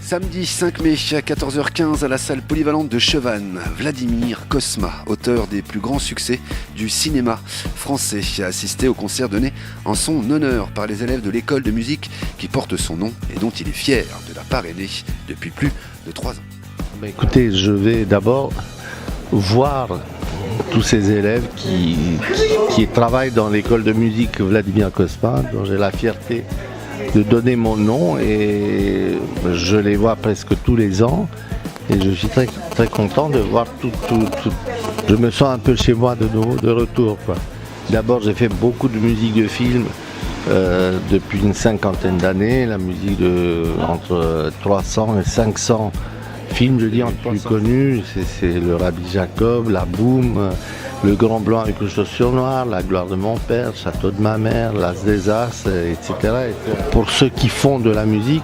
Samedi 5 mai à 14h15 à la salle polyvalente de Chevannes, Vladimir Cosma, auteur des plus grands succès du cinéma français, a assisté au concert donné en son honneur par les élèves de l'école de musique qui porte son nom et dont il est fier de la parrainer depuis plus de 3 ans. Écoutez, je vais d'abord voir tous ces élèves qui travaillent dans l'école de musique Vladimir Cosma, dont j'ai la fierté de donner mon nom, et je les vois presque tous les ans et je suis très, très content de voir tout. Je me sens un peu chez moi de nouveau, de retour, quoi. D'abord, j'ai fait beaucoup de musique de film depuis une 50aine d'années, la musique entre 300 et 500 films, je dis, en plus connus, c'est le Rabbi Jacob, La Boum, Le Grand Blanc avec les chaussures noires, La Gloire de mon père, Château de ma mère, L'As des As, etc. Pour ceux qui font de la musique,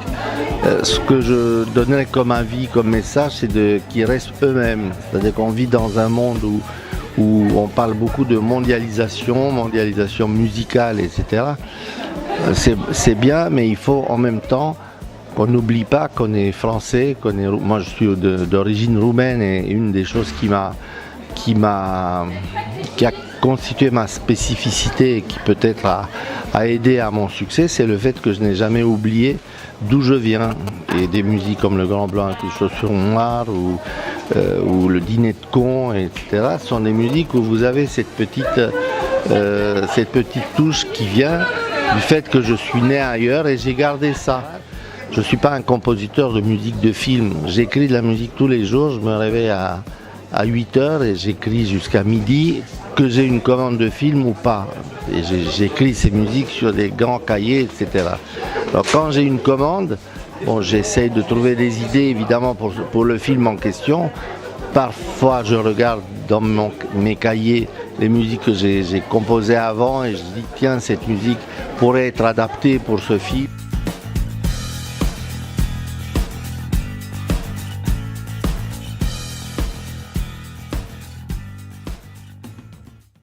ce que je donnerais comme avis, comme message, c'est qu'ils restent eux-mêmes. C'est-à-dire qu'on vit dans un monde où on parle beaucoup de mondialisation musicale, etc. C'est bien, mais il faut en même temps qu'on n'oublie pas qu'on est français, moi je suis d'origine roumaine, et une des choses qui a constitué ma spécificité et qui peut-être a aidé à mon succès, c'est le fait que je n'ai jamais oublié d'où je viens. Et des musiques comme Le Grand Blanc avec les chaussures noires ou Le Dîner de con, etc. sont des musiques où vous avez cette petite touche qui vient du fait que je suis né ailleurs, et j'ai gardé ça. Je ne suis pas un compositeur de musique de film. J'écris de la musique tous les jours. Je me réveille à 8h et j'écris jusqu'à midi, que j'ai une commande de film ou pas. Et j'écris ces musiques sur des grands cahiers, etc. Alors quand j'ai une commande, j'essaye de trouver des idées évidemment pour le film en question. Parfois je regarde dans mes cahiers les musiques que j'ai composées avant et je dis tiens, cette musique pourrait être adaptée pour ce film.